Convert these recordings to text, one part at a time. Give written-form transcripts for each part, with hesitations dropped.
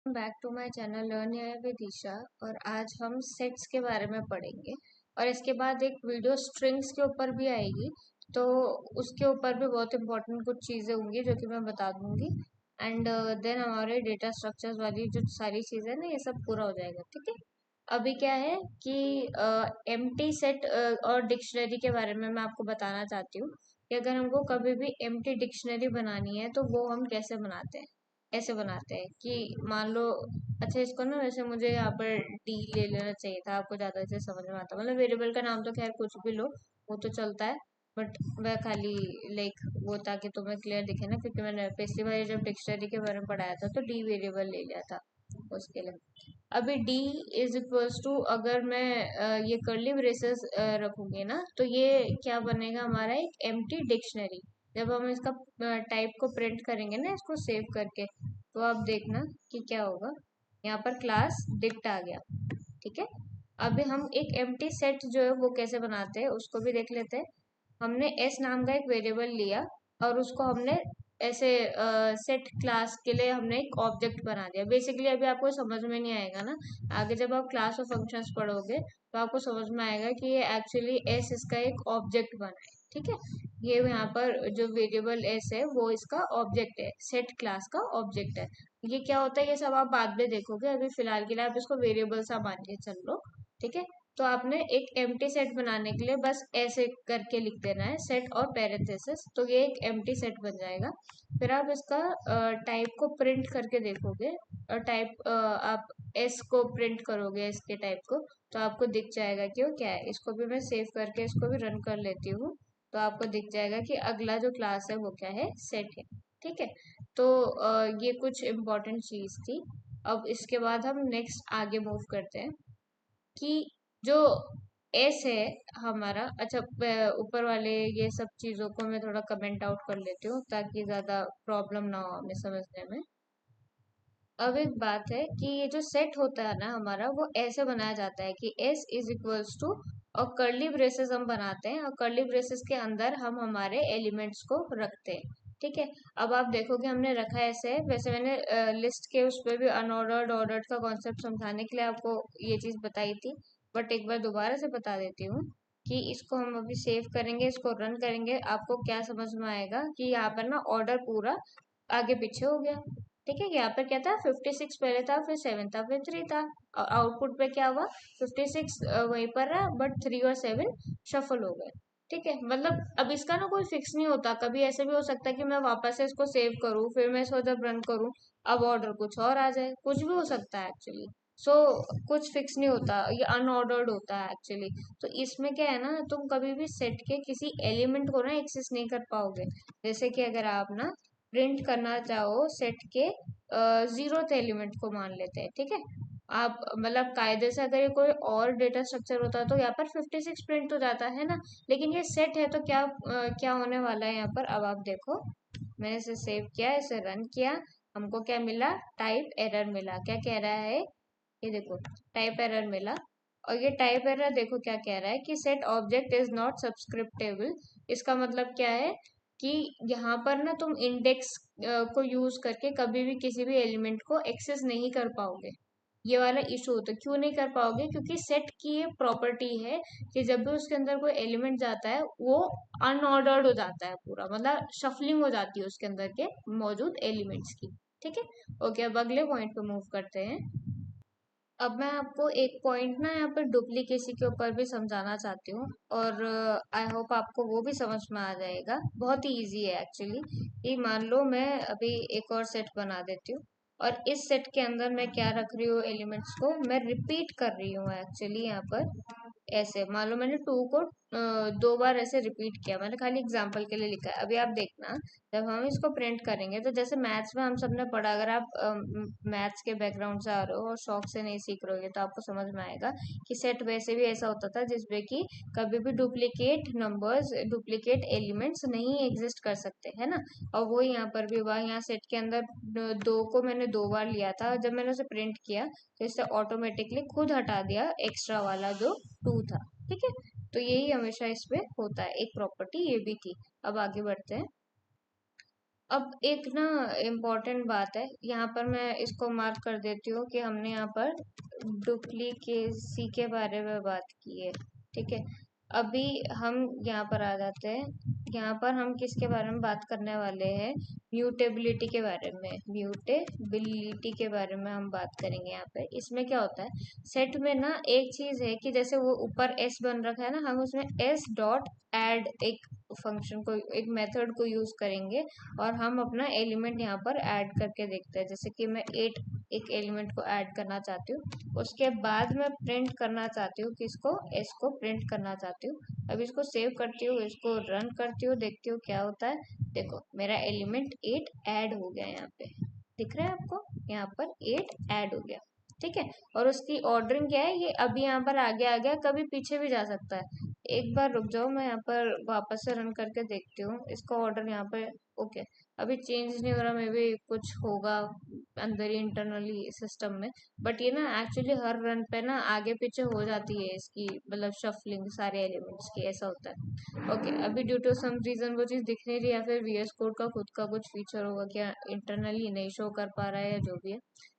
Back to my channel learn AI with Isha. और आज हम सेट्स के बारे में पढ़ेंगे और इसके बाद एक वीडियो स्ट्रिंग्स के ऊपर भी आएगी। तो उसके ऊपर भी बहुत इंपॉर्टेंट कुछ चीज़ें होंगी जो कि मैं बता दूंगी। एंड देन हमारे डेटा स्ट्रक्चर्स वाली जो सारी चीज़ें ना ये सब पूरा हो जाएगा। ठीक है। अभी क्या है कि एम्प्टी सेट और डिक्शनरी के बारे में मैं आपको बताना चाहती हूँ कि अगर हमको कभी भी एम्प्टी डिक्शनरी बनानी है तो वो हम कैसे बनाते हैं। ऐसे बनाते हैं कि मान लो, अच्छा इसको ना वैसे मुझे यहाँ पर डी ले लेना चाहिए था, आपको ज्यादा अच्छे समझ में आता, मतलब वेरिएबल का नाम तो खैर कुछ भी लो वो तो चलता है। बट वह खाली लाइक वो ताकि तुम्हें क्लियर दिखे ना, क्योंकि मैंने पिछली बार जब डिक्शनरी के बारे में पढ़ाया था तो डी वेरिएबल ले लिया था उसके लिए। अभी डी इज इक्वल्स टू, अगर मैं ये कर्ली ब्रेसेस रखूंगी ना तो ये क्या बनेगा हमारा, एक एम्प्टी डिक्शनरी। जब हम इसका टाइप को प्रिंट करेंगे ना इसको सेव करके, तो आप देखना कि क्या होगा। यहाँ पर क्लास डिक्ट आ गया। ठीक है। अभी हम एक एम्प्टी सेट जो है वो कैसे बनाते हैं उसको भी देख लेते हैं। हमने एस नाम का एक वेरिएबल लिया और उसको हमने ऐसे सेट क्लास के लिए हमने एक ऑब्जेक्ट बना दिया। बेसिकली अभी आपको समझ में नहीं आएगा ना, आगे जब आप क्लास और फंक्शंस पढ़ोगे तो आपको समझ में आएगा कि ये एक्चुअली एस इसका एक ऑब्जेक्ट बना है। ठीक है। ये यहाँ पर जो वेरिएबल एस है वो इसका ऑब्जेक्ट है, सेट क्लास का ऑब्जेक्ट है। ये क्या होता है ये सब आप बाद में देखोगे, अभी फिलहाल के लिए आप इसको वेरिएबल सा मान के चल लो। ठीक है। तो आपने एक एम्प्टी सेट बनाने के लिए बस ऐसे करके लिख देना है, सेट और पैरेंथेसिस, तो ये एक एम्प्टी सेट बन जाएगा। फिर आप इसका टाइप को प्रिंट करके देखोगे और टाइप आप एस को प्रिंट करोगे, इसके टाइप को, तो आपको दिख जाएगा कि वो क्या है। इसको भी मैं सेव करके इसको भी रन कर लेती हूँ, तो आपको दिख जाएगा कि अगला जो क्लास है वो क्या है, सेट है। ठीक है। तो ये कुछ इम्पोर्टेंट चीज थी। अब इसके बाद हम नेक्स्ट आगे मूव करते हैं कि जो एस है हमारा, अच्छा ऊपर वाले ये सब चीजों को मैं थोड़ा कमेंट आउट कर लेती हूँ ताकि ज्यादा प्रॉब्लम ना हो हमें समझने में। अब एक बात है कि ये जो सेट होता है ना हमारा, वो ऐसे बनाया जाता है कि एस इज इक्वल्स टू, और कर्ली ब्रेसेस हम बनाते हैं और कर्ली ब्रेसेस के अंदर हम हमारे एलिमेंट्स को रखते हैं। ठीक है। अब आप देखोगे हमने रखा है ऐसे, वैसे मैंने लिस्ट के उस पर भी अनऑर्डर्ड ऑर्डर्ड का कॉन्सेप्ट समझाने के लिए आपको ये चीज बताई थी, बट एक बार दोबारा से बता देती हूँ कि इसको हम अभी सेव करेंगे, इसको रन करेंगे, आपको क्या समझ में आएगा कि यहाँ पर ना ऑर्डर पूरा आगे पीछे हो गया। ठीक है। यहाँ पर क्या था, 56 पहले था, फिर 7 था, फिर 3 था, और आउटपुट पे क्या हुआ, 56 वहीं पर रहा बट 3 और 7 शफल हो गए। ठीक है। मतलब अब इसका ना कोई फिक्स नहीं होता, कभी ऐसे भी हो सकता है कि मैं वापस से इसको सेव करूँ फिर मैं इसको जब रन करूँ अब ऑर्डर कुछ और आ जाए, कुछ भी हो सकता है एक्चुअली। सो कुछ फिक्स नहीं होता, ये अनऑर्डर्ड होता है एक्चुअली। तो इसमें क्या है ना, तुम कभी भी सेट के किसी एलिमेंट को ना एक्सेस नहीं कर पाओगे। जैसे कि अगर आप ना प्रिंट करना चाहो सेट के जीरोथ एलिमेंट को मान लेते हैं। ठीक है। आप मतलब कायदे से अगर ये कोई और डेटा स्ट्रक्चर होता तो यहाँ पर 56 प्रिंट हो जाता है ना, लेकिन ये सेट है तो क्या क्या होने वाला है यहाँ पर, अब आप देखो। मैंने इसे सेव किया, इसे रन किया, हमको क्या मिला, टाइप एरर मिला। क्या कह रहा है, ये देखो, टाइप एरर मिला। और ये टाइप एरर देखो क्या कह रहा है कि सेट ऑब्जेक्ट इज नॉट सब्सक्रिप्टेबल। इसका मतलब क्या है कि यहाँ पर ना तुम इंडेक्स को यूज करके कभी भी किसी भी एलिमेंट को एक्सेस नहीं कर पाओगे। ये वाला इशू होता है। क्यों नहीं कर पाओगे, क्योंकि सेट की ये प्रॉपर्टी है कि जब भी उसके अंदर कोई एलिमेंट जाता है वो अनऑर्डर्ड हो जाता है पूरा, मतलब शफलिंग हो जाती है उसके अंदर के मौजूद एलिमेंट्स की। ठीक है। ओके, अब अगले पॉइंट पे मूव करते हैं। अब मैं आपको एक पॉइंट ना यहाँ पर डुप्लीकेसी के ऊपर भी समझाना चाहती हूँ, और आई होप आपको वो भी समझ में आ जाएगा। बहुत ही इजी है एक्चुअली। ये मान लो मैं अभी एक और सेट बना देती हूँ और इस सेट के अंदर मैं क्या रख रही हूँ, एलिमेंट्स को मैं रिपीट कर रही हूँ एक्चुअली। यहाँ पर ऐसे मान लो मैंने टू को 2 बार ऐसे रिपीट किया, मैंने खाली एग्जाम्पल के लिए लिखा है। अभी आप देखना, जब हम इसको प्रिंट करेंगे तो जैसे मैथ्स में हम सबने पढ़ा, अगर आप मैथ्स के बैकग्राउंड से आ रहे हो और शौक से नहीं सीख रहे हो तो आपको समझ में आएगा कि सेट वैसे भी ऐसा होता था जिसमें कि कभी भी डुप्लीकेट नंबर्स, डुप्लीकेट एलिमेंट्स नहीं एग्जिस्ट कर सकते, है ना। और वो यहाँ पर भी हुआ, यहाँ सेट के अंदर 2 को मैंने 2 बार लिया था, जब मैंने उसे प्रिंट किया तो इससे ऑटोमेटिकली खुद हटा दिया एक्स्ट्रा वाला जो 2 था। ठीक है। तो यही हमेशा इस पे होता है, एक प्रॉपर्टी ये भी थी। अब आगे बढ़ते हैं। अब एक ना इम्पोर्टेंट बात है, यहाँ पर मैं इसको मार्क कर देती हूँ कि हमने यहाँ पर डुप्लीकेसी के बारे में बात की है। ठीक है, अभी हम यहाँ पर आ जाते हैं। यहाँ पर हम किसके बारे में बात करने वाले हैं? म्यूटेबिलिटी के बारे में। म्यूटेबिलिटी के बारे में हम बात करेंगे। यहाँ पे इसमें क्या होता है, सेट में ना एक चीज है कि जैसे वो ऊपर एस बन रखा है ना, हम उसमें एस डॉट एड एक फंक्शन को, एक मेथड को यूज करेंगे और हम अपना एलिमेंट यहाँ पर ऐड करके देखते हैं। जैसे कि मैं 8 एक एलिमेंट को ऐड करना चाहती हूँ, उसके बाद मैं प्रिंट करना चाहती हूँ किसको, एस को प्रिंट करना चाहती हूँ। अब इसको सेव करती हूँ, इसको रन करती हूँ, देखती हूँ क्या होता है। देखो मेरा एलिमेंट 8 ऐड हो गया, यहाँ पे दिख रहा है आपको, यहाँ पर 8 ऐड हो गया। ठीक है, और उसकी ऑर्डरिंग क्या है, ये अभी यहाँ पर आगे आ गया, कभी पीछे भी जा सकता है। एक बार रुक जाओ, मैं यहाँ पर वापस से रन करके देखती हूँ इसका ऑर्डर यहाँ पे। ओके, अभी चेंज नहीं हो रहा, मे बी कुछ होगा अंदर ही इंटरनली सिस्टम में। बट ये ना एक्चुअली हर रन पे ना आगे पीछे हो जाती है इसकी, मतलब शफलिंग सारे एलिमेंट्स की, ऐसा होता है। ओके, अभी ड्यू टू सम रीजन वो चीज़ दिख नहीं रही, या फिर वीएस कोड का खुद का कुछ फीचर होगा क्या, इंटरनली नहीं शो कर पा रहा है या जो भी है।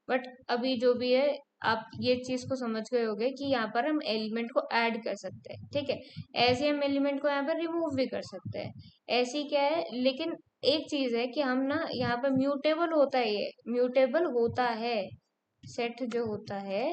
बट अभी जो भी है, आप ये चीज को समझ गए होगे कि यहाँ पर हम एलिमेंट को ऐड कर सकते हैं। ठीक है, ऐसे हम एलिमेंट को यहाँ पर रिमूव भी कर सकते हैं। ऐसी क्या है, लेकिन एक चीज है कि हम ना यहाँ पर म्यूटेबल होता है, ये म्यूटेबल होता है। सेट जो होता है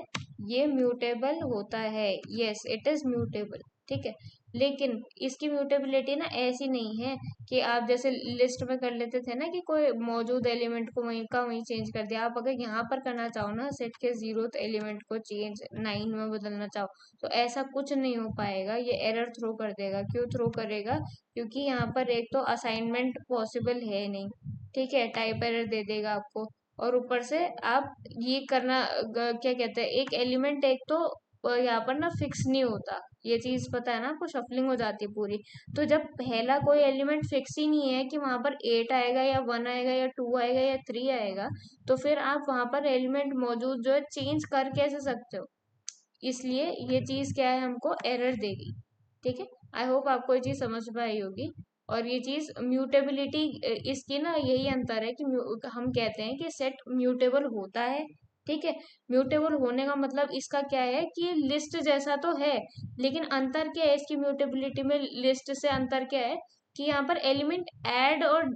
ये म्यूटेबल होता है, यस इट इज म्यूटेबल। ठीक है, लेकिन इसकी म्यूटेबिलिटी ना ऐसी नहीं है कि आप जैसे लिस्ट में कर लेते थे ना कि कोई मौजूद एलिमेंट को वहीं का वहीं चेंज कर दिया। आप अगर यहाँ पर करना चाहो ना, सेट के 0th एलिमेंट को चेंज 9 में बदलना चाहो, तो ऐसा कुछ नहीं हो पाएगा, ये एरर थ्रो कर देगा। क्यों थ्रो करेगा? क्योंकि यहाँ पर एक तो असाइनमेंट पॉसिबल है नहीं। ठीक है, टाइप एरर दे देगा आपको, और ऊपर से आप ये करना क्या कहते हैं, एक एलिमेंट एक तो यहाँ पर ना फिक्स नहीं होता, ये चीज पता है ना आपको, शफलिंग हो जाती है पूरी। तो जब पहला कोई एलिमेंट फिक्स ही नहीं है कि वहां पर 8 आएगा या 1 आएगा या 2 आएगा या 3 आएगा, तो फिर आप वहां पर एलिमेंट मौजूद जो है चेंज कर कैसे सकते हो? इसलिए ये चीज क्या है, हमको एरर देगी। ठीक है, आई होप आपको ये चीज समझ में आई होगी। और ये चीज म्यूटेबिलिटी, इसकी ना यही अंतर है कि हम कहते हैं कि सेट म्यूटेबल होता है। ठीक है, म्यूटेबल होने का मतलब इसका क्या है कि ये लिस्ट जैसा तो है, लेकिन अंतर क्या है इसकी म्यूटेबिलिटी में लिस्ट से, अंतर क्या है कि यहाँ पर एलिमेंट ऐड और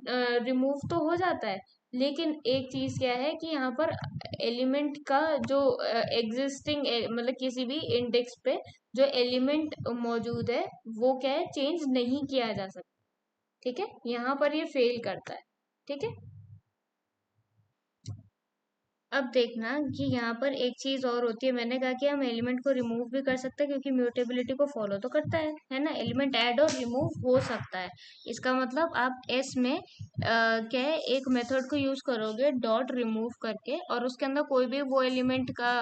रिमूव तो हो जाता है, लेकिन एक चीज क्या है कि यहाँ पर एलिमेंट का जो एग्जिस्टिंग, मतलब किसी भी इंडेक्स पे जो एलिमेंट मौजूद है वो क्या है, चेंज नहीं किया जा सकता। ठीक है, यहाँ पर ये फेल करता है। ठीक है, अब देखना कि यहाँ पर एक चीज और होती है, मैंने कहा कि हम एलिमेंट को रिमूव भी कर सकते हैं क्योंकि म्यूटेबिलिटी को फॉलो तो करता है ना, एलिमेंट ऐड और रिमूव हो सकता है। इसका मतलब आप एस में क्या है, एक मेथड को यूज करोगे डॉट रिमूव करके, और उसके अंदर कोई भी वो एलिमेंट का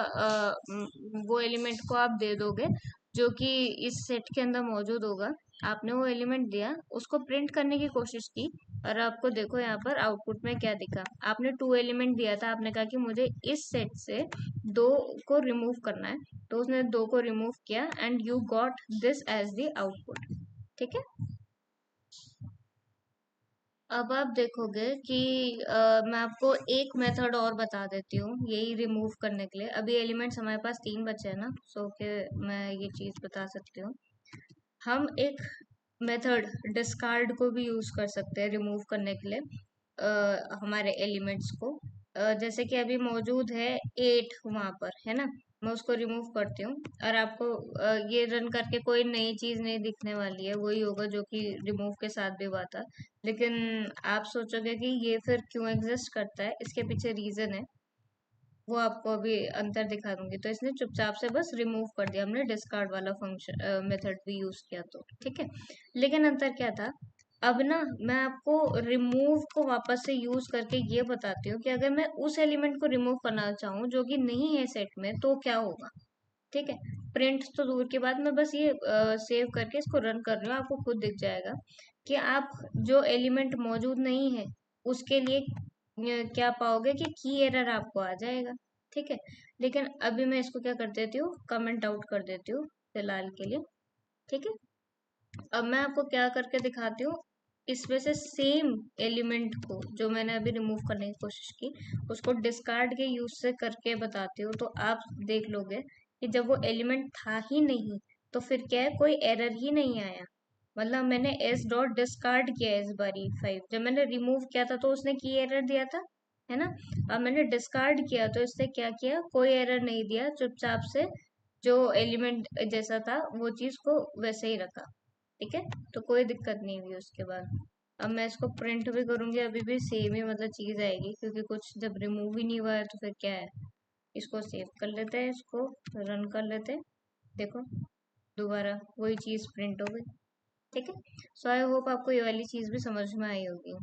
वो एलिमेंट को आप दे दोगे जो कि इस सेट के अंदर मौजूद होगा। आपने वो एलिमेंट दिया, उसको प्रिंट करने की कोशिश की, और आपको देखो यहाँ पर आउटपुट में क्या दिखा। आपने 2 एलिमेंट दिया था, आपने कहा कि मुझे इस सेट से 2 को रिमूव करना है, तो उसने 2 को रिमूव किया and you got this as the output. ठीक है, अब आप देखोगे कि मैं आपको एक मेथड और बता देती हूँ यही रिमूव करने के लिए। अभी एलिमेंट्स हमारे पास 3 बचे हैं ना, सो के मैं ये चीज बता सकती हूँ। हम एक मेथड डिस्कार्ड को भी यूज कर सकते हैं रिमूव करने के लिए हमारे एलिमेंट्स को। जैसे कि अभी मौजूद है 8 वहां पर, है ना, मैं उसको रिमूव करती हूँ, और आपको ये रन करके कोई नई चीज नहीं दिखने वाली है, वही होगा जो कि रिमूव के साथ भी हुआ था। लेकिन आप सोचोगे कि ये फिर क्यों एग्जिस्ट करता है, इसके पीछे रीजन है, वो आपको अभी अंतर दिखा दूंगी। तो इसने चुपचाप से बस रिमूव कर दिया, हमने डिस्कार्ड वाला फंक्शन मेथड भी यूज किया तो। ठीक है, लेकिन अंतर क्या था, अब ना मैं आपको रिमूव को वापस से यूज करके ये बताती हूँ कि अगर मैं उस एलिमेंट को रिमूव करना चाहूँ जो कि नहीं है सेट में, तो क्या होगा। ठीक है, प्रिंट तो दूर की बात, मैं बस ये सेव करके इसको रन कर रही हूँ, आपको खुद दिख जाएगा कि आप जो एलिमेंट मौजूद नहीं है उसके लिए क्या पाओगे कि की एरर आपको आ जाएगा। ठीक है, लेकिन अभी मैं इसको क्या कर देती हूँ, कमेंट आउट कर देती हूँ फिलहाल के लिए। ठीक है, अब मैं आपको क्या करके दिखाती हूँ, इसमें से सेम एलिमेंट को जो मैंने अभी रिमूव करने की कोशिश की उसको डिस्कार्ड के यूज से करके बताती हूँ, तो आप देख लोगे कि जब वो एलिमेंट था ही नहीं तो फिर क्या है, कोई एरर ही नहीं आया। मतलब मैंने एस डॉट डिस्कार्ड किया इस बारी 5, जब मैंने रिमूव किया था तो उसने की एरर दिया था, है ना। अब मैंने डिस्कार्ड किया तो इससे क्या किया, कोई एरर नहीं दिया, चुपचाप से जो एलिमेंट जैसा था वो चीज को वैसे ही रखा। ठीक है, तो कोई दिक्कत नहीं हुई उसके बाद। अब मैं इसको प्रिंट भी करूंगी, अभी भी सेम ही मतलब चीज आएगी, क्योंकि कुछ जब रिमूव ही नहीं हुआ है तो फिर क्या है। इसको सेव कर लेते हैं, इसको रन कर लेते हैं। देखो दोबारा वही चीज प्रिंट हो गई। ठीक है, सो आई होप आपको ये वाली चीज भी समझ में आई होगी।